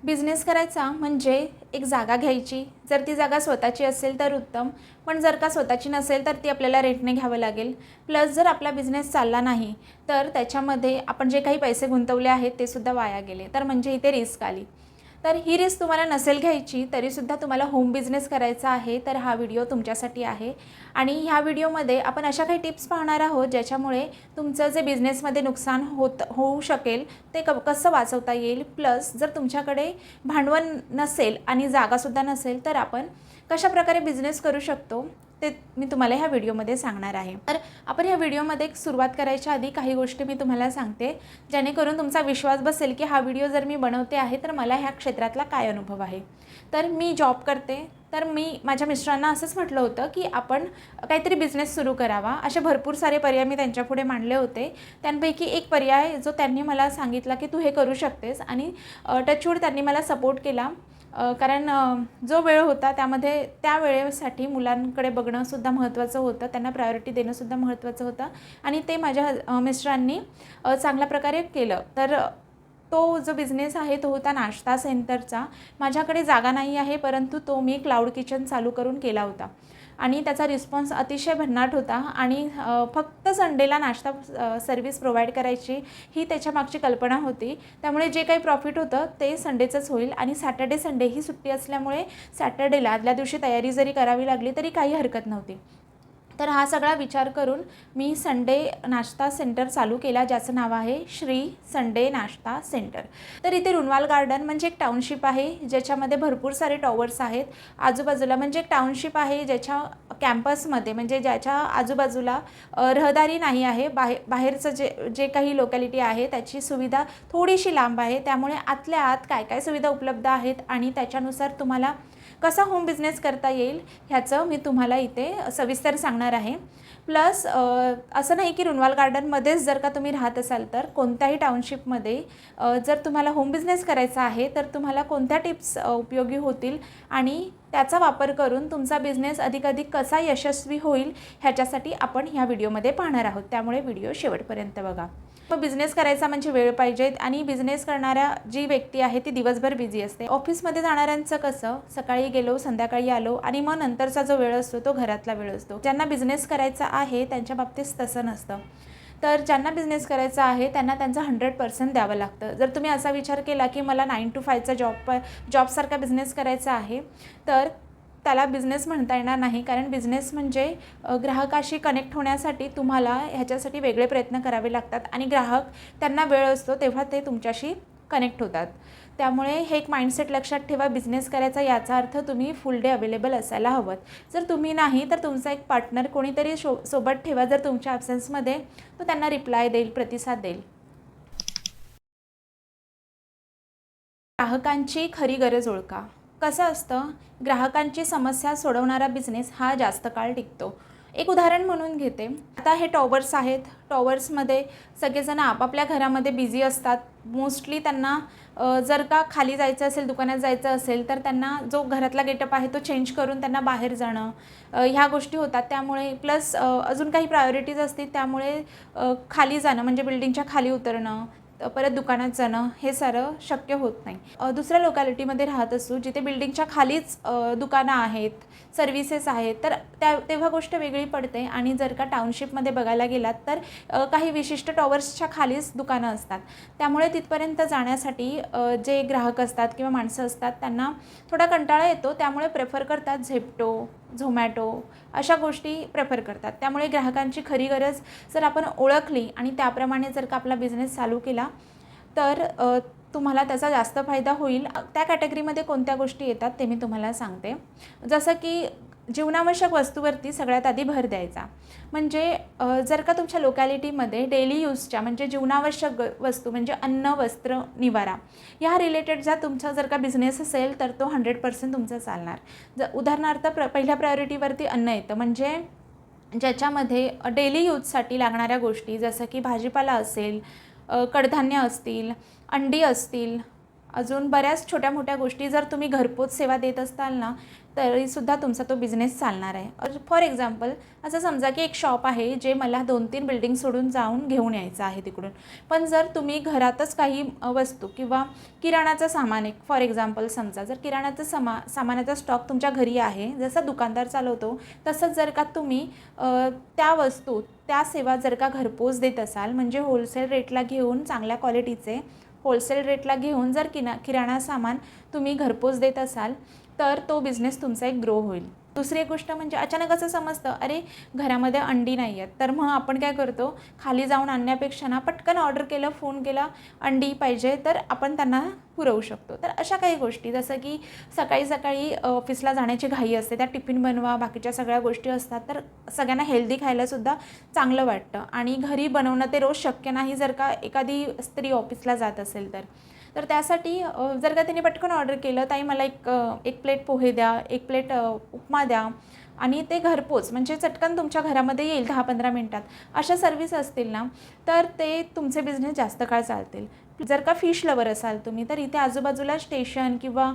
Business करायचा म्हणजे एक जागा घ्यायची. जर ती जागा स्वतःची असेल तर उत्तम, पण जर का स्वतःची नसेल तर ती आपल्याला रेंटने घ्यावं लागेल. प्लस जर आपला बिझनेस चालला नाही तर त्याच्यामध्ये आपण जे काही पैसे गुंतवले आहेत ते सुद्धा वाया गेले, तर म्हणजे इथे रिस्क आली. तर ही रिस्क तुम्हाला नसेल घ्यायची तरीसुद्धा तुम्हाला होम बिझनेस करायचा आहे, तर हा व्हिडिओ तुमच्यासाठी आहे. आणि ह्या व्हिडिओमध्ये आपण अशा काही टिप्स पाहणार आहोत ज्याच्यामुळे तुमचं जे बिझनेसमध्ये नुकसान होऊ शकेल ते कसं वाचवता येईल. प्लस जर तुमच्याकडे भांडवल नसेल आणि जागासुद्धा नसेल तर आपण कशाप्रकारे बिझनेस करू शकतो ते मी तुम्हाला ह्या व्हिडिओमध्ये सांगणार आहे. तर आपण ह्या व्हिडिओमध्ये सुरुवात करायच्या आधी काही गोष्टी मी तुम्हाला सांगते, जेणेकरून तुमचा विश्वास बसेल की हा व्हिडिओ जर मी बनवते आहे तर मला ह्या क्षेत्रातला काय अनुभव आहे. तर मी जॉब करते, तर मी माझ्या मिस्टरांना असंच म्हटलं होतं की आपण काहीतरी बिझनेस सुरू करावा. असे भरपूर सारे पर्याय मी त्यांच्यापुढे मांडले होते. त्यांपैकी एक पर्याय जो त्यांनी मला सांगितला की तू हे करू शकतेस, आणि टचवूड त्यांनी मला सपोर्ट केला. कारण जो वेळ होता त्यामध्ये त्या वेळेसाठी मुलांकडे बघणंसुद्धा महत्त्वाचं होतं, त्यांना प्रायोरिटी देणंसुद्धा महत्त्वाचं होतं, आणि ते माझ्या मिस्टरांनी चांगल्या प्रकारे केलं. तर तो जो बिझनेस आहे तो होता नाश्ता सेंटरचा. माझ्याकडे जागा नाही आहे, परंतु तो मी क्लाउड किचन चालू करून केला होता आणि त्याचा रिस्पॉन्स अतिशय भन्नाट होता. आणि फक्त संडेला नाश्ता सर्व्हिस प्रोव्हाइड करायची ही त्याच्यामागची कल्पना होती. त्यामुळे जे काही प्रॉफिट होतं ते संडेचंच होईल, आणि सॅटर्डे संडे ही सुट्टी असल्यामुळे सॅटर्डेला आदल्या दिवशी तयारी जरी करावी लागली तरी काही हरकत नव्हती. तर हा सगळा विचार करून मी संडे नाश्ता सेंटर चालू केला, ज्याचं नाव आहे श्री संडे नाश्ता सेंटर. तर इथे रुनवाल गार्डन म्हणजे एक टाउनशिप आहे ज्याच्यामध्ये भरपूर सारे टॉवर्स आहेत आजूबाजूला. म्हणजे एक टाउनशिप आहे ज्याच्या कॅम्पसमध्ये, म्हणजे ज्याच्या आजूबाजूला रहदारी नाही आहे. बाहेरचं जे काही लोकॅलिटी आहे त्याची सुविधा थोडीशी लांब आहे. त्यामुळे आतल्या आत काय काय सुविधा उपलब्ध आहेत आणि त्याच्यानुसार तुम्हाला कसा होम बिझनेस करता येईल ह्याचं मी तुम्हाला इथे सविस्तर सांगणार आहे. प्लस असं नाही की रुनवाल गार्डनमध्येच जर का तुम्ही राहत असाल तर कोणत्याही टाउनशिपमध्ये जर तुम्हाला होम बिझनेस करायचा आहे तर तुम्हाला कोणत्या टिप्स उपयोगी होतील आणि त्याचा वापर करून तुमचा बिझनेस अधिकाधिक कसा यशस्वी होईल ह्याच्यासाठी आपण ह्या व्हिडिओमध्ये पाहणार आहोत. त्यामुळे व्हिडिओ शेवटपर्यंत बघा. बिझनेस करायचा म्हणजे वेळ पाहिजे, आणि बिझनेस करणाऱ्या जी व्यक्ती आहे ती दिवसभर बिझी असते. ऑफिसमध्ये जाणाऱ्यांचं कसं सकाळी गेलो संध्याकाळी आलो आणि मग नंतरचा जो वेळ असतो तो घरातला वेळ असतो. ज्यांना बिझनेस करायचा आहे त्यांच्या बाबतीत तसं नसतं. तर ज्यांना बिझनेस करायचा आहे त्यांना त्यांचं 100% द्यावं लागतं. जर तुम्ही असा विचार केला की मला 9 to 5चा जॉबसारखा बिझनेस करायचा आहे तर त्याला बिझनेस म्हणता येणार नाही. कारण बिझनेस म्हणजे ग्राहकाशी कनेक्ट होण्यासाठी तुम्हाला ह्याच्यासाठी वेगळे प्रयत्न करावे लागतात, आणि ग्राहक त्यांना वेळ असतो तेव्हा ते तुमच्याशी कनेक्ट होतात. त्यामुळे हे एक माइंडसेट लक्षात ठेवा. बिझनेस करायचा याचा अर्थ तुम्ही फुल डे अवेलेबल असायला हवं. जर तुम्ही नाही तर तुमचा एक पार्टनर कोणीतरी सोबत ठेवा, जर तुमच्या ॲब्सेन्समध्ये तो त्यांना रिप्लाय देईल, प्रतिसाद देईल. ग्राहकांची खरी गरज ओळखा. कसं असतं, ग्राहकांची समस्या सोडवणारा बिझनेस हा जास्त काळ टिकतो. एक उदाहरण म्हणून घेते. आता हे टॉवर्स आहेत. टॉवर्समध्ये सगळेजण आपापल्या घरामध्ये बिझी असतात. मोस्टली त्यांना जर का खाली जायचं असेल, दुकानात जायचं असेल तर त्यांना जो घरातला गेटअप आहे तो चेंज करून त्यांना बाहेर जाणं ह्या गोष्टी होतात. त्यामुळे प्लस अजून काही प्रायोरिटीज असतील, त्यामुळे खाली जाणं म्हणजे बिल्डिंगच्या खाली उतरणं, परत दुकानात जाणं हे सारं शक्य होत नाही. दुसऱ्या लोकॅलिटीमध्ये राहत असू जिथे बिल्डिंगच्या खालीच दुकानं आहेत, सर्व्हिसेस आहेत, तर तेव्हा गोष्ट वेगळी पडते. आणि जर का टाउनशिपमध्ये बघायला गेलात तर काही विशिष्ट टॉवर्सच्या खालीच दुकानं असतात. त्यामुळे तिथपर्यंत जाण्यासाठी जे ग्राहक असतात किंवा माणसं असतात त्यांना थोडा कंटाळा येतो. त्यामुळे प्रेफर करतात झेप्टो, झोमॅटो अशा गोष्टी प्रेफर करतात. त्यामुळे ग्राहकांची खरी गरज जर आपण ओळखली आणि त्याप्रमाणे जर का आपला बिझनेस चालू केला तर तुम्हाला त्याचा जास्त फायदा होईल. त्या कॅटेगरीमध्ये कोणत्या गोष्टी येतात ते मी तुम्हाला सांगते. जसं की जीवनावश्यक वस्तूवरती सगळ्यात आधी भर द्यायचा. म्हणजे जर का तुमच्या लोकॅलिटीमध्ये डेली यूजच्या म्हणजे जीवनावश्यक वस्तू म्हणजे अन्न, वस्त्र, निवारा ह्या रिलेटेड तुमचा जर का बिझनेस असेल तर तो 100% तुमचा चालणार. उदाहरणार्थ पहिल्या प्रायोरिटीवरती अन्न येतं, म्हणजे ज्याच्यामध्ये डेली यूजसाठी लागणाऱ्या गोष्टी जसं की भाजीपाला असेल, कडधान्य असतील, अंडी असतील, अजून बऱ्याच छोट्या मोठ्या गोष्टी जर तुम्ही घरपोच सेवा देत असाल ना, तरीसुद्धा तुमचा तो बिझनेस चालणार आहे. फॉर एक्झाम्पल असं समजा की एक शॉप आहे जे मला 2-3 बिल्डिंग सोडून जाऊन घेऊन यायचं आहे तिकडून. पण जर तुम्ही घरातच काही वस्तू किंवा किराणाचं सामान, एक फॉर एक्झाम्पल समजा जर किराणाचं सामानाचा स्टॉक तुमच्या घरी आहे, जसा दुकानदार चालवतो तसंच जर का तुम्ही त्या वस्तू, त्या सेवा जर का घरपोच देत असाल, म्हणजे होलसेल रेटला घेऊन चांगल्या क्वालिटीचे होलसेल रेटला घेऊन जर किराणा सामान तुम्ही घरपोच देत असाल, तर तो बिझनेस तुमचा एक ग्रो होईल. दुसरी एक गोष्ट म्हणजे अचानक असं समजतं, अरे घरामध्ये अंडी नाही आहेत, तर मग आपण काय करतो, खाली जाऊन आणण्यापेक्षा ना पटकन ऑर्डर केलं, फोन केला, अंडी पाहिजे, तर आपण त्यांना पुरवू शकतो. तर अशा काही गोष्टी, जसं की सकाळी सकाळी ऑफिसला जाण्याची घाई असते, त्या टिफिन बनवा, बाकीच्या सगळ्या गोष्टी असतात, तर सगळ्यांना हेल्दी खायलासुद्धा चांगलं वाटतं आणि घरी बनवणं ते रोज शक्य नाही जर का एखादी स्त्री ऑफिसला जात असेल तर त्यासाठी जर का तिने पटकन ऑर्डर केलं, ताई मला एक प्लेट पोहे द्या, एक प्लेट उपमा द्या, आणि ते घरपोच म्हणजे चटकन तुमच्या घरामध्ये येईल 10-15 मिनटात, अशा सर्व्हिस असतील ना, तर ते तुमचे बिझनेस जास्त काळ चालतील. जर का फिश लवर असाल तुम्ही, तर इथे आजूबाजूला स्टेशन किंवा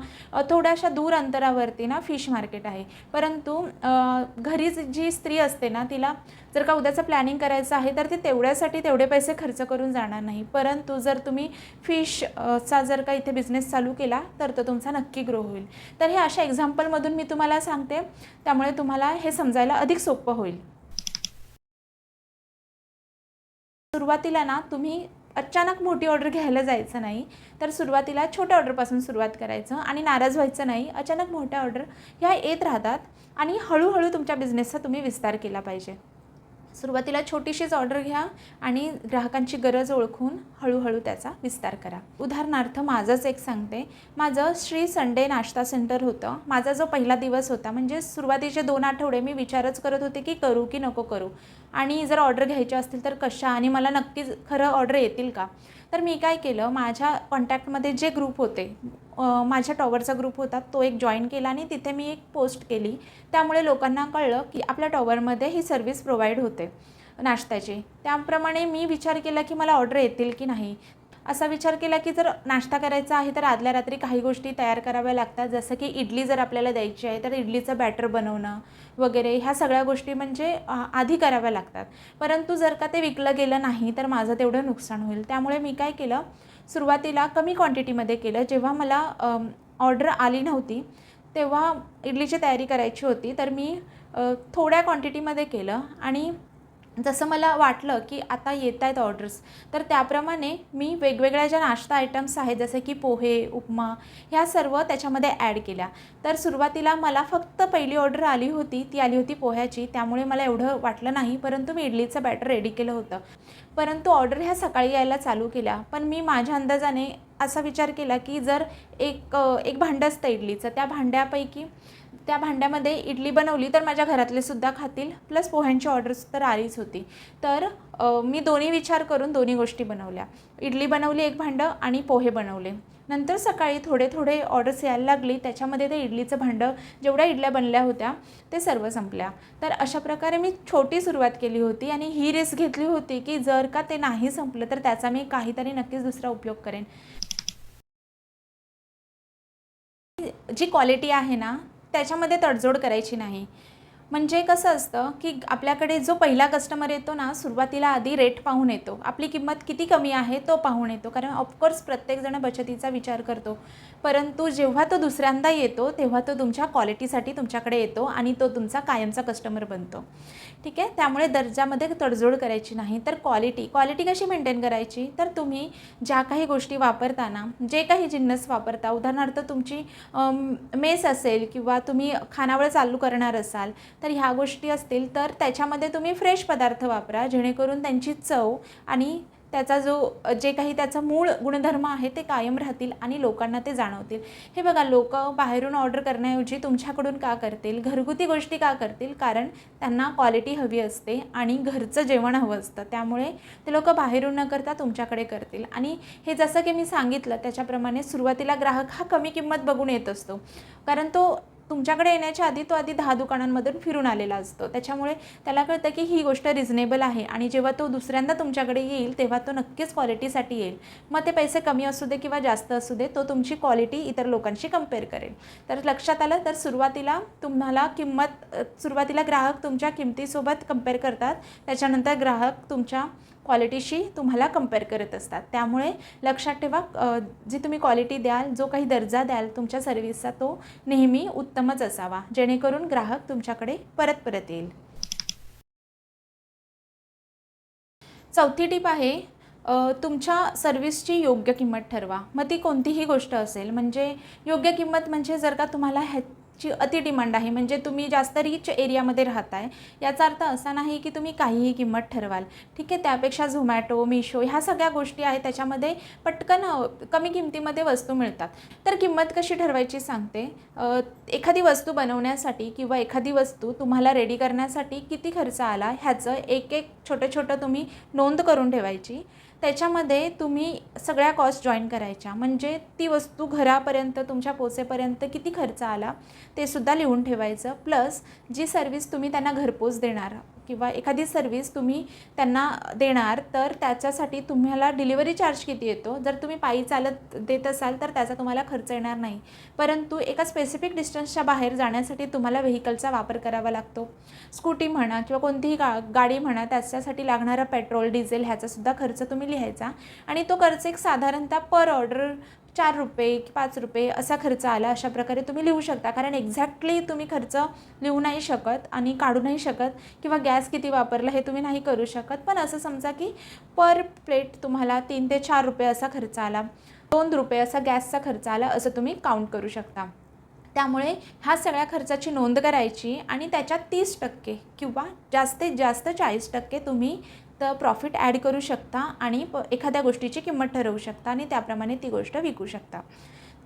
थोड्याशा दूर अंतरावरती ना फिश मार्केट आहे. परंतु घरी जी स्त्री असते ना, तिला जर का उद्याचं प्लॅनिंग करायचं आहे, तर ती तेवढ्यासाठी तेवढे पैसे खर्च करून जाणार नाही. परंतु जर तुम्ही फिशचा जर का इथे बिझनेस चालू केला, तर तो तुमचा नक्की ग्रो होईल. तर हे अशा एक्झाम्पलमधून मी तुम्हाला सांगते, त्यामुळे तुम्हाला हे समजायला अधिक सोपं होईल. सुरुवातीला ना तुम्ही अचानक मोठी ऑर्डर घ्यायला जायचं नाही, तर सुरुवातीला छोट्या ऑर्डरपासून सुरुवात करायचं आणि नाराज व्हायचं नाही. अचानक मोठ्या ऑर्डर ह्या येत राहतात आणि हळूहळू तुमच्या बिझनेसचा तुम्ही विस्तार केला पाहिजे. सुरुवातीला छोटीशीच ऑर्डर घ्या आणि ग्राहकांची गरज ओळखून हळूहळू त्याचा विस्तार करा. उदाहरणार्थ माझंच एक सांगते, माझं श्री संडे नाश्ता सेंटर होतं. माझा जो पहिला दिवस होता, म्हणजे सुरुवातीचे 2 आठवडे मी विचारच करत होते की करू की नको करू, आणि जर ऑर्डर घ्यायच्या असतील तर कशा, आणि मला नक्कीच खरं ऑर्डर येतील का. तर मी काय केलं, माझ्या कॉन्टॅक्टमध्ये जे ग्रुप होते, माझ्या टॉवरचा ग्रुप होता, तो एक जॉईन केला आणि तिथे मी एक पोस्ट केली. त्यामुळे लोकांना कळलं की आपल्या टॉवरमध्ये ही सर्व्हिस प्रोव्हाइड होते नाश्त्याची. त्याप्रमाणे मी विचार केला की मला ऑर्डर येतील की नाही. असा विचार केला की जर नाश्ता करायचा आहे तर आदल्या रात्री काही गोष्टी तयार कराव्या लागतात, जसं की इडली जर आपल्याला द्यायची आहे तर इडलीचं बॅटर बनवणं वगैरे, ह्या सगळ्या गोष्टी म्हणजे आधी कराव्या लागतात. परंतु जर का ते विकलं गेलं नाही तर माझं तेवढं नुकसान होईल. त्यामुळे मी काय केलं, सुरुवातीला कमी क्वांटिटीमध्ये केलं. जेव्हा मला ऑर्डर आली नव्हती तेव्हा इडलीची तयारी करायची होती, तर मी थोड्या क्वांटिटीमध्ये केलं आणि जसं मला वाटलं की आता येत आहेत ऑर्डर्स, तर त्याप्रमाणे मी वेगवेगळ्या ज्या नाश्ता आयटम्स आहेत, जसे की पोहे, उपमा, ह्या सर्व त्याच्यामध्ये ॲड केल्या. तर सुरुवातीला मला फक्त पहिली ऑर्डर आली होती, ती आली होती पोह्याची, त्यामुळे मला एवढं वाटलं नाही. परंतु मी इडलीचं बॅटर रेडी केलं होतं. परंतु ऑर्डर ह्या सकाळी यायला चालू केल्या. पण मी माझ्या अंदाजाने असा विचार केला की जर एक भांडं असतं इडलीचं, त्या भांड्यामध्ये इडली बनवली तर माझ्या घरातले सुद्धा खातील, प्लस पोह्यांची ऑर्डर्स तर आलीच होती. तर मी दोन्ही विचार करून दोन्ही गोष्टी बनवल्या. इडली बनवली एक भांडं आणि पोहे बनवले. नंतर सकाळी थोडे थोडे ऑर्डर्स यायला लागली, त्याच्यामध्ये ते इडलीचं भांडं, जेवढ्या इडल्या बनल्या होत्या ते सर्व संपल्या. तर अशा प्रकारे मी छोटी सुरुवात केली होती आणि ही रिस्क घेतली होती की जर का ते नाही संपलं तर त्याचा मी काहीतरी नक्कीच दुसरा उपयोग करेन. जी क्वालिटी आहे ना, त्याच्यामध्ये तडजोड करायची नाही. म्हणजे कसं असतं की आपल्याकडे जो पहिला कस्टमर येतो ना, सुरुवातीला आधी रेट पाहून येतो, आपली किंमत किती कमी आहे तो पाहून येतो, कारण ऑफकोर्स प्रत्येकजण बचतीचा विचार करतो. परंतु जेव्हा तो दुसऱ्यांदा येतो तेव्हा तो तुमच्या क्वालिटीसाठी तुमच्याकडे येतो आणि तो तुमचा कायमचा कस्टमर बनतो. ठीक आहे, त्यामुळे दर्जामध्ये तडजोड करायची नाही. तर क्वालिटी कशी मेंटेन करायची, तर तुम्ही ज्या काही गोष्टी वापरताना, जे काही जिन्नस वापरता, उदाहरणार्थ तुमची मेस असेल किंवा तुम्ही खानावळ चालू करणार असाल, तर ह्या गोष्टी असतील तर त्याच्यामध्ये तुम्ही फ्रेश पदार्थ वापरा, जेणेकरून त्यांची चव आणि त्याचा जे काही त्याचा मूळ गुणधर्म आहे ते कायम राहतील आणि लोकांना ते जाणवतील. हे बघा, लोक बाहेरून ऑर्डर करण्याऐवजी तुमच्याकडून का करतील, घरगुती गोष्टी का करतील, कारण त्यांना क्वालिटी हवी असते आणि घरचं जेवण हवं असतं. त्यामुळे ते लोक बाहेरून न करता तुमच्याकडे करतील. आणि हे जसं की मी सांगितलं त्याच्याप्रमाणे सुरुवातीला ग्राहक हा कमी किंमत बघून येत असतो, कारण तो तुमच्याकडे येण्याच्या आधी तो आधी 10 दुकानांमधून फिरून आलेला असतो. त्याच्यामुळे त्याला कळतं की ही गोष्ट रिझनेबल आहे आणि जेव्हा तो दुसऱ्यांदा तुमच्याकडे येईल तेव्हा तो नक्कीच क्वालिटीसाठी येईल. मग ते पैसे कमी असू दे किंवा जास्त असू दे, तो तुमची क्वालिटी इतर लोकांशी कंपेअर करेल. तर लक्षात आलं, तर सुरुवातीला तुम्हाला सुरुवातीला ग्राहक तुमच्या किमतीसोबत कंपेअर करतात, त्याच्यानंतर ग्राहक तुमच्या क्वालिटीशी तुम्हाला कंपेअर करत असतात. त्यामुळे लक्षात ठेवा, जी तुम्ही क्वालिटी द्याल, जो काही दर्जा द्याल तुमच्या सर्व्हिसचा, तो नेहमी उत्तमच असावा, जेणेकरून ग्राहक तुमच्याकडे परत परत येईल. चौथी टिप आहे, तुमच्या सर्व्हिसची योग्य किंमत ठरवा. मग ती कोणतीही गोष्ट असेल. म्हणजे योग्य किंमत म्हणजे जर का तुम्हाला ह्याची अति डिमांड आहे, म्हणजे तुम्ही जास्त रिच एरियामध्ये राहताय, याचा अर्थ असा नाही की तुम्ही काहीही किंमत ठरवाल. ठीक आहे, त्यापेक्षा झोमॅटो, मिशो ह्या सगळ्या गोष्टी आहेत, त्याच्यामध्ये पटकन कमी किमतीमध्ये वस्तू मिळतात. तर किंमत कशी ठरवायची सांगते. एखादी वस्तू बनवण्यासाठी किंवा एखादी वस्तू तुम्हाला रेडी करण्यासाठी किती खर्च आला ह्याचं एक एक छोटं तुम्ही नोंद करून ठेवायची. त्याच्यामध्ये तुम्ही सगळ्या कॉस्ट जॉईन करायच्या. म्हणजे ती वस्तू घरापर्यंत तुमच्या पोचेपर्यंत किती खर्च आला ते सुद्धा लिहून ठेवायचं. प्लस जी सर्व्हिस तुम्ही त्यांना घरपोच देणार किंवा एखादी सर्व्हिस तुम्ही त्यांना देणार, तर त्याच्यासाठी तुम्हाला डिलिव्हरी चार्ज किती येतो. जर तुम्ही पायी चालत देत असाल तर त्याचा तुम्हाला खर्च येणार नाही, परंतु एका स्पेसिफिक डिस्टन्सच्या बाहेर जाण्यासाठी तुम्हाला व्हेकलचा वापर करावा लागतो. स्कूटी म्हणा किंवा कोणतीही गाडी म्हणा, त्याच्यासाठी लागणारा पेट्रोल, डिझेल ह्याचासुद्धा खर्च तुम्ही लिहायचा. आणि तो खर्च एक साधारणतः पर ऑर्डर 4 रुपये की 5 रुपये असा खर्च आला, अशा प्रकारे तुम्ही लिहू शकता. कारण एक्झॅक्टली तुम्ही खर्च लिहू नाही शकत आणि काढू नाही शकत, किंवा गॅस किती वापरला हे तुम्ही नाही करू शकत. पण असं समजा की पर प्लेट तुम्हाला 3 ते 4 रुपये असा खर्च आला, 2 रुपये असा गॅसचा खर्च आला, असं तुम्ही काउंट करू शकता. त्यामुळे ह्या सगळ्या खर्चाची नोंद करायची आणि त्याच्यात 30% किंवा जास्तीत जास्त 40% तुम्ही तर प्रॉफिट ॲड करू शकता आणि एखाद्या गोष्टीची किंमत ठरवू शकता आणि त्याप्रमाणे ती गोष्ट विकू शकता.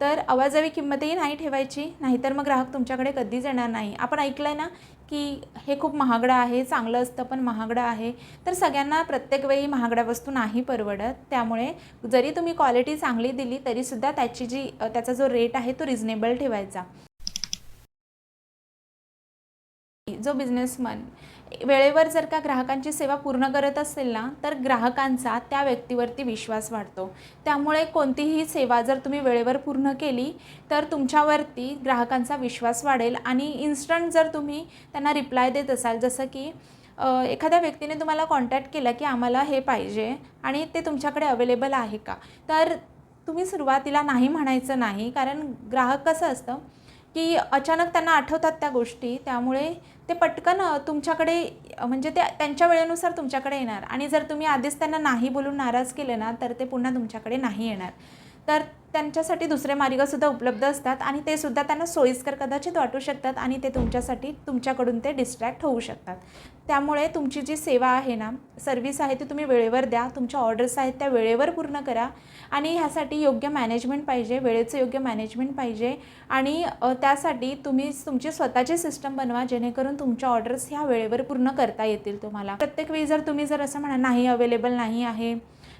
तर अवाजवी किंमतही नाही ठेवायची, नाहीतर मग ग्राहक तुमच्याकडे कधीच येणार नाही. आपण ऐकलं आहे ना की हे खूप महागडं आहे, चांगलं असतं पण महागडं आहे. तर सगळ्यांना प्रत्येक वेळी महागड्या वस्तू नाही परवडत. त्यामुळे जरी तुम्ही क्वालिटी चांगली दिली तरीसुद्धा त्याचा जो रेट आहे तो रिझनेबल ठेवायचा. जो बिझनेसमन वेळेवर जर का ग्राहकांची सेवा पूर्ण करत असेल ना, तर ग्राहकांचा त्या व्यक्तीवरती विश्वास वाढतो. त्यामुळे कोणतीही सेवा जर तुम्ही वेळेवर पूर्ण केली तर तुमच्यावरती ग्राहकांचा विश्वास वाढेल. आणि इन्स्टंट जर तुम्ही त्यांना रिप्लाय देत असाल, जसं की एखाद्या व्यक्तीने तुम्हाला कॉन्टॅक्ट केला की आम्हाला हे पाहिजे आणि ते तुमच्याकडे अवेलेबल आहे का, तर तुम्ही सुरुवातीला नाही म्हणायचं नाही. कारण ग्राहक कसं असतं की अचानक त्यांना आठवतात त्या गोष्टी, त्यामुळे ते पटकन तुमच्याकडे म्हणजे ते त्यांच्या वेळेनुसार तुमच्याकडे येणार. आणि जर तुम्ही आधीच त्यांना नाही बोलून नाराज केलं ना, तर ते पुन्हा तुमच्याकडे नाही येणार. तर त्यांच्यासाठी दुसरे मार्गसुद्धा उपलब्ध असतात आणि ते सुद्धा त्यांना सोयीस्कर कदाचित वाटू शकतात आणि ते तुमच्याकडून ते डिस्ट्रॅक्ट होऊ शकतात. त्यामुळे तुमची जी सेवा आहे ना, सर्व्हिस आहे, ती तुम्ही वेळेवर द्या. तुमच्या ऑर्डर्स आहेत त्या वेळेवर पूर्ण करा. आणि ह्यासाठी योग्य मॅनेजमेंट पाहिजे, वेळेचं योग्य मॅनेजमेंट पाहिजे. आणि त्यासाठी तुम्ही तुमची स्वतःची सिस्टम बनवा, जेणेकरून तुमच्या ऑर्डर्स ह्या वेळेवर पूर्ण करता येतील तुम्हाला. प्रत्येक वेळी जर तुम्ही असं म्हणा नाही अवेलेबल नाही आहे,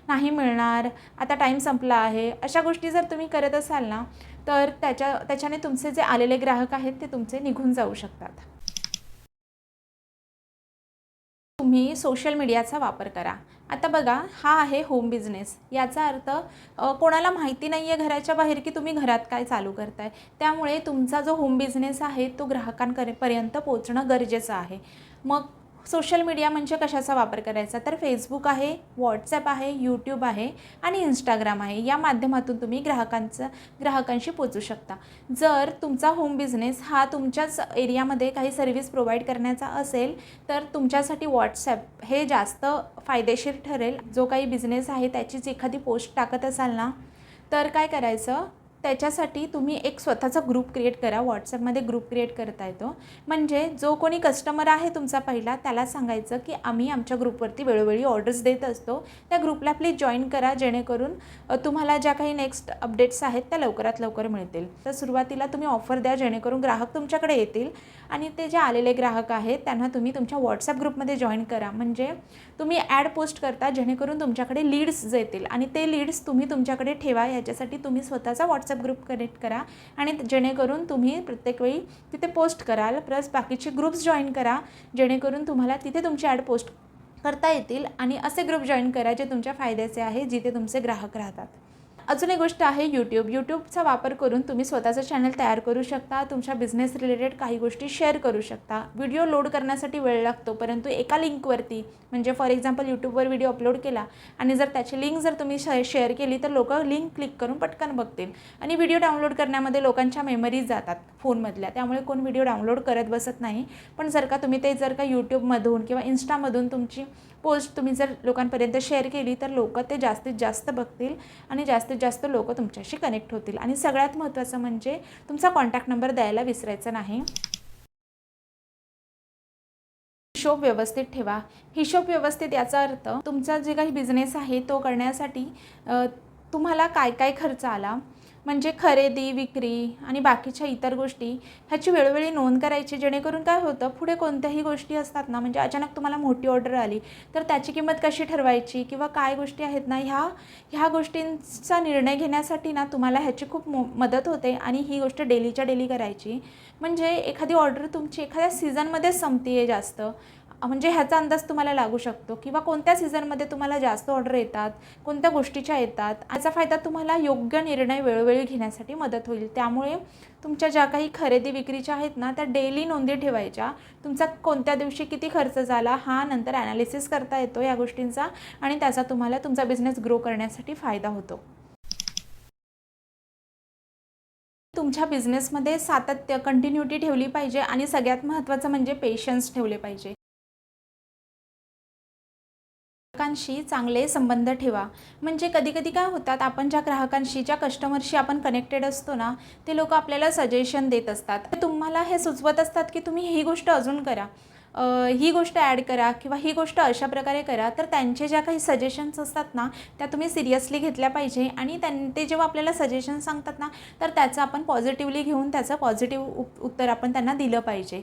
नाही मिळणार, आता टाईम संपला आहे, अशा गोष्टी जर तुम्ही करत असाल ना, तर त्याच्याने तुमचे जे आलेले ग्राहक आहेत ते तुमचे निघून जाऊ शकतात. तुम्ही सोशल मीडियाचा वापर करा. आता बघा, हा आहे होम बिझनेस. याचा अर्थ कोणाला माहिती नाही आहे घराच्या बाहेर की तुम्ही घरात काय चालू करताय. त्यामुळे तुमचा जो होम बिझनेस आहे तो ग्राहकांपर्यंत पोहोचणं गरजेचं आहे. मग सोशल मीडिया म्हणजे कशाचा वापर करायचा, तर फेसबुक आहे, व्हॉट्सॲप आहे, यूट्यूब आहे आणि इंस्टाग्राम आहे. या माध्यमातून तुम्ही ग्राहकांशी पोचू शकता. जर तुमचा होम बिझनेस हा तुमच्याच एरियामध्ये काही सर्व्हिस प्रोव्हाइड करण्याचा असेल तर तुमच्यासाठी व्हॉट्सॲप हे जास्त फायदेशीर ठरेल. जो काही बिझनेस आहे त्याचीच एखादी पोस्ट टाकत असाल ना, तर काय करायचं, त्याच्यासाठी तुम्ही एक स्वतःचा ग्रुप क्रिएट करा. व्हॉट्सॲपमध्ये ग्रुप क्रिएट करता येतो. म्हणजे जो कोणी कस्टमर आहे तुमचा पहिला, त्याला सांगायचं की आम्ही आमच्या ग्रुपवरती वेळोवेळी ऑर्डर्स देत असतो, त्या ग्रुपला प्लीज जॉईन करा, जेणेकरून तुम्हाला ज्या काही नेक्स्ट अपडेट्स आहेत त्या लवकरात लवकर मिळतील. तर सुरुवातीला तुम्ही ऑफर द्या, जेणेकरून ग्राहक तुमच्याकडे येतील आणि ते जे आलेले ग्राहक आहेत त्यांना तुम्ही तुमच्या व्हॉट्सॲप ग्रुपमध्ये जॉईन करा. म्हणजे तुम्ही ॲड पोस्ट करता, जेणेकरून तुमच्याकडे लीड्स येतील आणि ते लीड्स तुम्ही तुमच्याकडे ठेवा. याच्यासाठी तुम्ही स्वतःचा व्हॉट्सॲप व्हॉट्सअप ग्रुप कनेक्ट करा आणि जेणेकरून तुम्ही प्रत्येक वेळी तिथे पोस्ट कराल. प्लस बाकीचे ग्रुप्स जॉईन करा जेणेकरून तुम्हाला तिथे तुमची ॲड पोस्ट करता येतील. आणि असे ग्रुप जॉईन करा जे तुमच्या फायद्याचे आहे, जिथे तुमचे ग्राहक राहतात. अजून एक गोष्ट आहे यूट्यूबचा वापर करून तुम्ही स्वतःचं चॅनल तयार करू शकता. तुमच्या बिझनेस रिलेटेड काही गोष्टी शेअर करू शकता. व्हिडिओ लोड करण्यासाठी वेळ लागतो, परंतु एका लिंकवरती म्हणजे फॉर एक्झाम्पल यूट्यूबवर व्हिडिओ अपलोड केला आणि जर त्याची लिंक जर तुम्ही शेअर केली तर लोक लिंक क्लिक करून पटकन बघतील. आणि व्हिडिओ डाउनलोड करण्यामध्ये लोकांच्या मेमरीज जातात फोनमधल्या, त्यामुळे कोण व्हिडिओ डाउनलोड करत बसत नाही. पण जर का यूट्यूबमधून किंवा इन्स्टामधून तुमची पोस्ट तुम्ही जर लोकांपर्यंत शेअर केली तर लोक ते जास्तीत जास्त बघतील आणि जास्तीत जास्त लोक तुमच्याशी कनेक्ट होतील. आणि सगळ्यात महत्त्वाचं म्हणजे तुमचा कॉन्टॅक्ट नंबर द्यायला विसरायचा नाही. हिशोब व्यवस्थित ठेवा. हिशोब व्यवस्थित याचा अर्थ तुमचा जे काही बिझनेस आहे तो करण्यासाठी तुम्हाला काय काय खर्च आला, म्हणजे खरेदी, विक्री आणि बाकीच्या इतर गोष्टी ह्याची वेळोवेळी नोंद करायची. जेणेकरून काय होतं, पुढे कोणत्याही गोष्टी असतात ना, म्हणजे अचानक तुम्हाला मोठी ऑर्डर आली तर त्याची किंमत कशी ठरवायची किंवा काय गोष्टी आहेत ना, ह्या गोष्टींचा निर्णय घेण्यासाठी ना तुम्हाला ह्याची खूप मदत होते. आणि ही गोष्ट डेलीच्या डेली करायची. म्हणजे एखादी ऑर्डर तुमची एखाद्या सीझनमध्ये संपते आहे जास्त, म्हणजे ह्याचा अंदाज तुम्हाला लागू शकतो किंवा कोणत्या सीझनमध्ये तुम्हाला जास्त ऑर्डर येतात, कोणत्या गोष्टीच्या येतात. याचा फायदा तुम्हाला योग्य निर्णय वेळोवेळी घेण्यासाठी मदत होईल. त्यामुळे तुमच्या ज्या काही खरेदी विक्रीच्या आहेत ना त्या डेली नोंदी ठेवायच्या. तुमचा कोणत्या दिवशी किती खर्च झाला हा नंतर ॲनालिसिस करता येतो या गोष्टींचा आणि त्याचा तुम्हाला तुमचा बिझनेस ग्रो करण्यासाठी फायदा होतो. तुमच्या बिझनेसमध्ये सातत्य, कंटिन्युटी ठेवली पाहिजे आणि सगळ्यात महत्त्वाचं म्हणजे पेशन्स ठेवले पाहिजे. ग्राहकांशी चांगले संबंध ठेवा. म्हणजे कधी-कधी काय होतात, आपण ज्या ग्राहकांशी, ज्या कस्टमरशी आपण कनेक्टेड असतो ना, ते लोक आपल्याला सजेशन देत असतात. ते तुम्हाला हे सुचवत असतात की तुम्ही ही गोष्ट अजून करा, ही गोष्ट ॲड करा किंवा ही गोष्ट अशा प्रकारे करा. तर त्यांचे ज्या काही सजेशन्स असतात ना त्या तुम्ही सिरियसली घेतल्या पाहिजे. आणि ते जेव्हा आपल्याला सजेशन सांगतात ना तर त्याचं आपण पॉझिटिव्हली घेऊन त्याचं पॉझिटिव्ह उत्तर आपण त्यांना दिलं पाहिजे.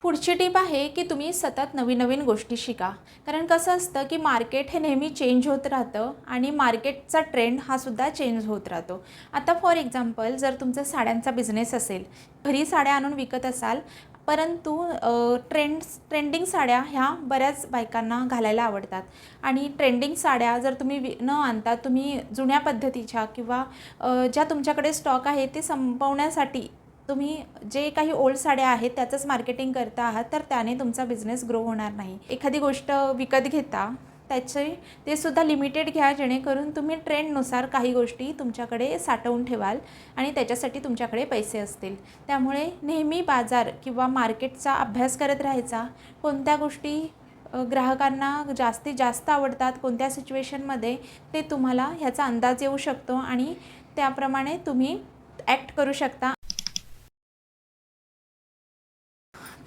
पुढची टिप आहे की तुम्ही सतत नवीन नवीन गोष्टी शिका. कारण कसं असतं की मार्केट हे नेहमी चेंज होत राहतं आणि मार्केटचा ट्रेंड हा सुद्धा चेंज होत राहतो. आता फॉर एक्झाम्पल जर तुमचा साड्यांचा बिझनेस असेल, घरी साड्या आणून विकत असाल, परंतु ट्रेंडिंग साड्या ह्या बऱ्याच बायकांना घालायला आवडतात. आणि ट्रेंडिंग साड्या जर तुम्ही न आणता तुम्ही जुन्या पद्धतीच्या किंवा ज्या तुमच्याकडे स्टॉक आहे ते संपवण्यासाठी तुम्ही जे काही ओल्ड साड्या आहेत त्याचंच मार्केटिंग करता आहात तर त्याने तुमचा बिझनेस ग्रो होणार नाही. एखादी गोष्ट विकत घेता ते सुद्धा लिमिटेड घ्या, जेणेकरून तुम्ही ट्रेंडनुसार काही गोष्टी तुमच्याकडे साठवून ठेवाल आणि त्याच्यासाठी तुमच्याकडे पैसे असतील. त्यामुळे नेहमी बाजार किंवा मार्केटचा अभ्यास करत राहायचा. कोणत्या गोष्टी ग्राहकांना जास्तीत जास्त आवडतात, कोणत्या सिच्युएशनमध्ये ते तुम्हाला ह्याचा अंदाज येऊ शकतो आणि त्याप्रमाणे तुम्ही ॲक्ट करू शकता.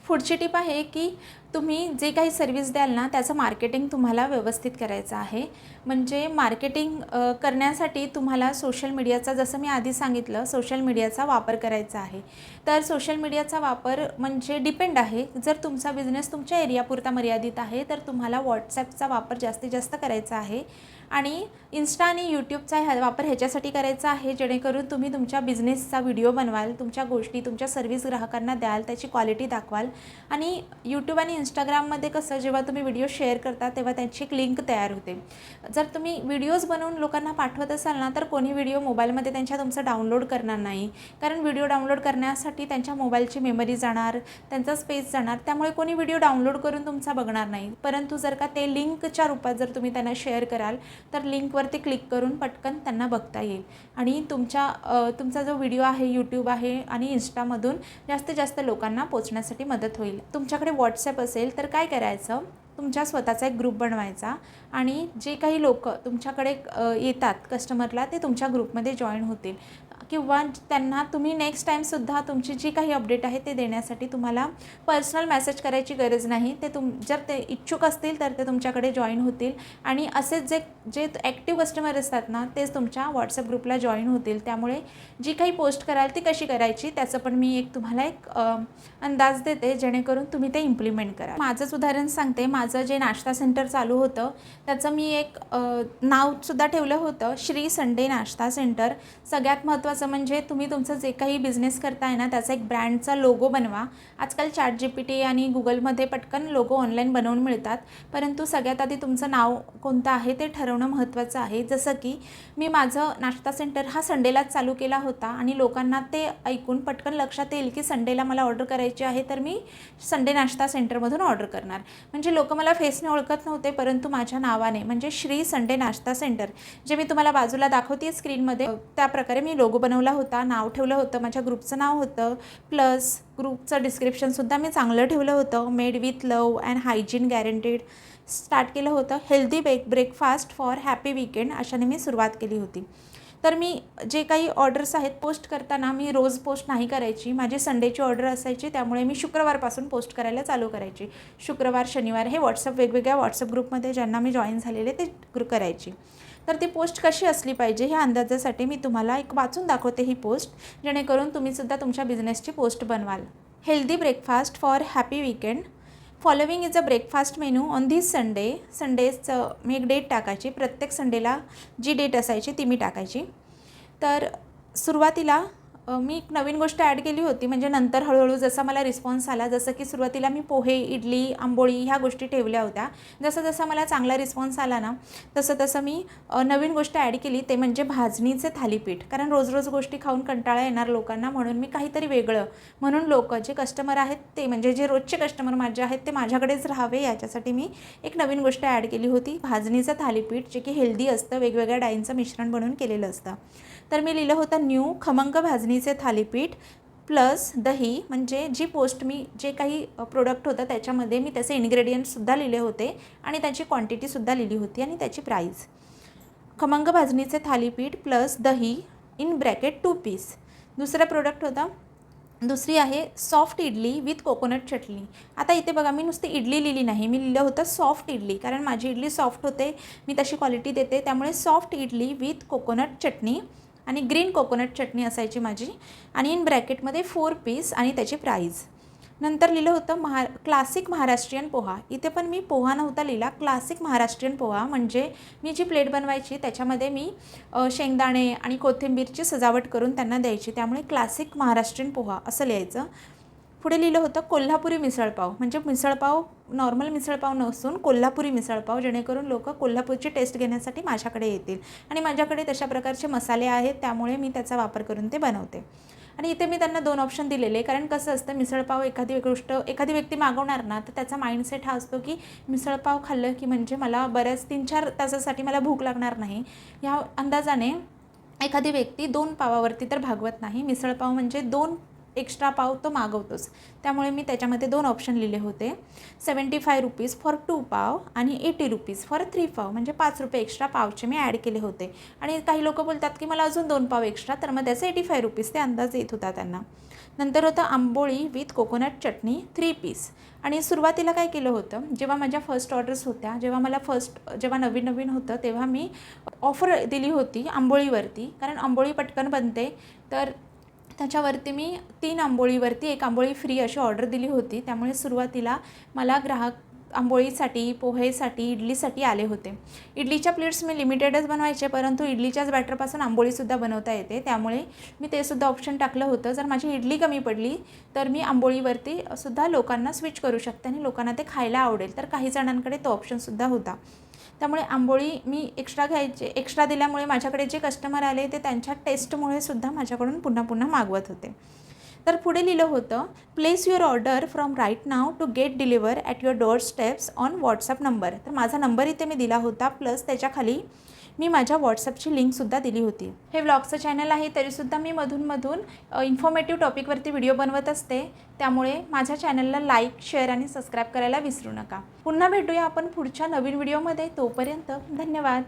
पुढची टिप आहे की तुम्ही जे काही सर्व्हिस द्याल ना त्याचं मार्केटिंग तुम्हाला व्यवस्थित करायचं आहे. म्हणजे मार्केटिंग करण्यासाठी तुम्हाला सोशल मीडियाचा, जसं मी आधी सांगितलं, सोशल मीडियाचा वापर करायचा आहे. तर सोशल मीडियाचा वापर म्हणजे डिपेंड आहे. जर तुमचा बिझनेस तुमच्या एरियापुरता मर्यादित आहे तर तुम्हाला व्हॉट्सॲपचा वापर जास्तीत जास्त करायचा आहे. आणि इन्स्टा आणि यूट्यूबचा वापर ह्याच्यासाठी करायचा आहे जेणेकरून तुम्ही तुमच्या बिझनेसचा व्हिडिओ बनवाल, तुमच्या गोष्टी, तुमच्या सर्व्हिस ग्राहकांना द्याल, त्याची क्वालिटी दाखवाल. आणि यूट्यूब आणि इंस्टाग्राममध्ये कसं, जेव्हा तुम्ही व्हिडिओ शेअर करता तेव्हा त्यांची एक लिंक तयार होते. जर तुम्ही व्हिडिओज बनवून लोकांना पाठवत असाल ना तर कोणी व्हिडिओ मोबाईलमध्ये तुमचं डाउनलोड करणार नाही. कारण व्हिडिओ डाउनलोड करण्यासाठी त्यांच्या मोबाईलची मेमरी जाणार, त्यांचा स्पेस जाणार. त्यामुळे कोणी व्हिडिओ डाउनलोड करून तुमचा बघणार नाही. परंतु जर का ते लिंकच्या रूपात जर तुम्ही त्यांना शेअर कराल तर लिंकवरती क्लिक करून पटकन त्यांना बघता येईल. आणि तुमचा जो व्हिडिओ आहे यूट्यूब आहे आणि इन्स्टामधून जास्तीत जास्त लोकांना पोचण्यासाठी मदत होईल. तुमच्याकडे व्हॉट्सॲप असेल तर काय करायचं, तुमच्या स्वतःचा एक ग्रुप बनवायचा आणि जे काही लोक तुमच्याकडे येतात कस्टमरला ते तुमच्या ग्रुपमध्ये जॉईन होतील. किंवा त्यांना तुम्ही नेक्स्ट टाईमसुद्धा तुमची जी काही अपडेट आहे ते देण्यासाठी तुम्हाला पर्सनल मेसेज करायची गरज नाही. ते जर ते इच्छुक असतील तर ते तुमच्याकडे जॉईन होतील आणि असेच जे जे ॲक्टिव्ह कस्टमर असतात ना तेच तुमच्या व्हॉट्सअप ग्रुपला जॉईन होतील. त्यामुळे जी काही पोस्ट कराल ती कशी करायची त्याचं पण मी तुम्हाला एक अंदाज देते, जेणेकरून तुम्ही ते इम्प्लिमेंट करा. माझंच उदाहरण सांगते. माझं जे नाश्ता सेंटर चालू होतं त्याचं मी एक नावसुद्धा ठेवलं होतं, श्री संडे नाश्ता सेंटर. सगळ्यात महत्त्वाचं म्हणजे तुम्ही तुमचं जे काही बिझनेस करताय ना त्याचा एक ब्रँडचा लोगो बनवा. आजकाल ChatGPT आणि गुगलमध्ये पटकन लोगो ऑनलाईन बनवून मिळतात, परंतु सगळ्यात आधी तुमचं नाव कोणतं आहे ते ठरवणं महत्त्वाचं आहे. जसं की मी माझं नाश्ता सेंटर हा संडेलाच चालू केला होता आणि लोकांना ते ऐकून पटकन लक्षात येईल की संडेला मला ऑर्डर करायची आहे तर मी संडे नाश्ता सेंटरमधून ऑर्डर करणार. म्हणजे लोक मला फेसने ओळखत नव्हते, परंतु माझ्या नावाने म्हणजे श्री संडे नाश्ता सेंटर, जे मी तुम्हाला बाजूला दाखवते स्क्रीनमध्ये, त्या प्रकारे मी लोगो बनवला होता, नाव ठेवलं होतं, माझ्या ग्रुपचं नाव होतं, प्लस ग्रुपचं डिस्क्रिप्शनसुद्धा मी चांगलं ठेवलं होतं, made with love and hygiene guaranteed. Start केलं होतं healthy breakfast for happy weekend, अशाने मी सुरुवात केली होती. तर मी जे काही ऑर्डर्स आहेत पोस्ट करताना मी रोज पोस्ट नाही करायची. माझी संडेची ऑर्डर असायची, त्यामुळे मी शुक्रवारपासून पोस्ट करायला चालू करायची. शुक्रवार शनिवार हे वेगवेगळ्या व्हॉट्सअप ग्रुपमध्ये ज्यांना मी जॉईन झालेले ते करायची. तर ती पोस्ट कशी असली पाहिजे ह्या अंदाजासाठी मी तुम्हाला एक वाचून दाखवते ही पोस्ट, जेणेकरून तुम्हीसुद्धा तुमच्या बिझनेसची पोस्ट बनवाल. Healthy breakfast for happy weekend. Following is a breakfast menu on this Sunday. संडेचं मी एक डेट टाकायची, प्रत्येक संडेला जी डेट असायची ती मी टाकायची. तर सुरुवातीला मी एक नवीन गोष्ट ॲड केली होती, म्हणजे नंतर हळूहळू जसा मला रिस्पॉन्स आला, जसं की सुरुवातीला मी पोहे, इडली, आंबोळी ह्या गोष्टी ठेवल्या होत्या. जसं जसा मला चांगला रिस्पॉन्स आला ना तसं मी नवीन गोष्ट ॲड केली, ते म्हणजे भाजणीचे थालीपीठ. कारण रोज रोज गोष्टी खाऊन कंटाळा येणार लोकांना, म्हणून मी काहीतरी वेगळं, म्हणून लोक जे कस्टमर आहेत ते म्हणजे जे रोजचे कस्टमर माझे आहेत ते माझ्याकडेच राहावे याच्यासाठी मी एक नवीन गोष्ट ॲड केली होती, भाजणीचं थालीपीठ, जे की हेल्दी असतं, वेगवेगळ्या डाळींचं मिश्रण बनवून केलेलं असतं. तर मी लिहिलं होतं न्यू खमंग भाजणीचे थालीपीठ प्लस दही. म्हणजे जी पोस्ट मी जे काही प्रोडक्ट होतं त्याच्यामध्ये मी त्याचे इन्ग्रेडियंट्ससुद्धा लिहिले होते आणि त्याची क्वांटिटीसुद्धा लिहिली होती आणि त्याची प्राईस. खमंग भाजणीचे थालीपीठ प्लस दही इन ब्रॅकेट 2 पीस. दुसरं प्रोडक्ट होतं, दुसरी आहे सॉफ्ट इडली विथ कोकोनट चटणी. आता इथे बघा मी नुसती इडली लिहिली नाही, मी लिहिलं होतं सॉफ्ट इडली, कारण माझी इडली सॉफ्ट होते, मी तशी क्वालिटी देते, त्यामुळे सॉफ्ट इडली विथ कोकोनट चटणी आणि ग्रीन कोकोनट चटणी असायची माझी आणि इन ब्रॅकेटमध्ये 4 पीस आणि त्याची प्राईज. नंतर लिहिलं होतं क्लासिक महाराष्ट्रीयन पोहा. इथे पण मी पोहा नव्हता लिहिला, क्लासिक महाराष्ट्रीयन पोहा. म्हणजे मी जी प्लेट बनवायची त्याच्यामध्ये मी शेंगदाणे आणि कोथिंबीरची सजावट करून त्यांना द्यायची, त्यामुळे क्लासिक महाराष्ट्रीयन पोहा असं लिहायचं. पुढे लिहिलं होतं कोल्हापुरी मिसळपाव. म्हणजे मिसळपाव नॉर्मल मिसळपाव नसून कोल्हापुरी मिसळपाव, जेणेकरून लोक कोल्हापूरची टेस्ट घेण्यासाठी माझ्याकडे येतील आणि माझ्याकडे तशा प्रकारचे मसाले आहेत, त्यामुळे मी त्याचा वापर करून ते बनवते. आणि इथे मी त्यांना 2 ऑप्शन दिलेले, कारण कसं असतं मिसळपाव एखादी व्यक्ती मागवणार ना तर त्याचा माइंडसेट हा असतो की मिसळपाव खाल्लं की म्हणजे मला बऱ्याच 3-4 तासासाठी मला भूक लागणार नाही, ह्या अंदाजाने एखादी व्यक्ती 2 पावावरती तर भागवत नाही. मिसळपाव म्हणजे 2 एक्स्ट्रा पाव तो मागवतोच, त्यामुळे मी त्याच्यामध्ये 2 ऑप्शन लिहिले होते. 75 रुपीज फॉर 2 पाव आणि 80 रुपीज फॉर 3 पाव. म्हणजे 5 रुपये एक्स्ट्रा पावचे मी ॲड केले होते. आणि काही लोक बोलतात की मला अजून 2 पाव एक्स्ट्रा, तर मग त्याचे 85 रुपीज ते अंदाज येत होता त्यांना. नंतर होतं आंबोळी विथ कोकोनट चटणी 3 पीस. आणि सुरुवातीला काय केलं होतं, जेव्हा माझ्या फर्स्ट ऑर्डर्स होत्या, जेव्हा नवीन होतं तेव्हा मी ऑफर दिली होती आंबोळीवरती, कारण आंबोळी पटकन बनते, तर त्याच्यावरती मी 3 आंबोळीवरती 1 आंबोळी फ्री अशी ऑर्डर दिली होती. त्यामुळे सुरुवातीला मला ग्राहक आंबोळीसाठी, पोहेसाठी, इडलीसाठी आले होते. इडलीच्या प्लेट्स मी लिमिटेडच बनवायचे, परंतु इडलीच्याच बॅटरपासून आंबोळीसुद्धा बनवता येते, त्यामुळे मी ते सुद्धा ऑप्शन टाकलं होतं. जर माझी इडली कमी पडली तर मी आंबोळीवरती सुद्धा लोकांना स्विच करू शकते आणि लोकांना ते खायला आवडेल, तर काही जणांकडे तो ऑप्शनसुद्धा होता. त्यामुळे आंबोळी मी एक्स्ट्रा दिल्यामुळे माझ्याकडे जे कस्टमर आले ते त्यांच्या टेस्टमुळे सुद्धा माझ्याकडून पुन्हा पुन्हा मागवत होते. तर पुढे लिहिलं होतं place your order from right now to get deliver at your door steps on WhatsApp number. तर माझा नंबर इथे मी दिला होता, प्लस त्याच्याखाली मी माझ्या व्हॉट्सअपची लिंकसुद्धा दिली होती. हे व्लॉगचं चॅनल आहे, तरीसुद्धा मी मधून इन्फॉर्मेटिव्ह टॉपिकवरती व्हिडिओ बनवत असते, त्यामुळे माझ्या चॅनलला लाईक, शेअर आणि सबस्क्राईब करायला विसरू नका. पुन्हा भेटूया आपण पुढच्या नवीन व्हिडिओमध्ये. तोपर्यंत धन्यवाद.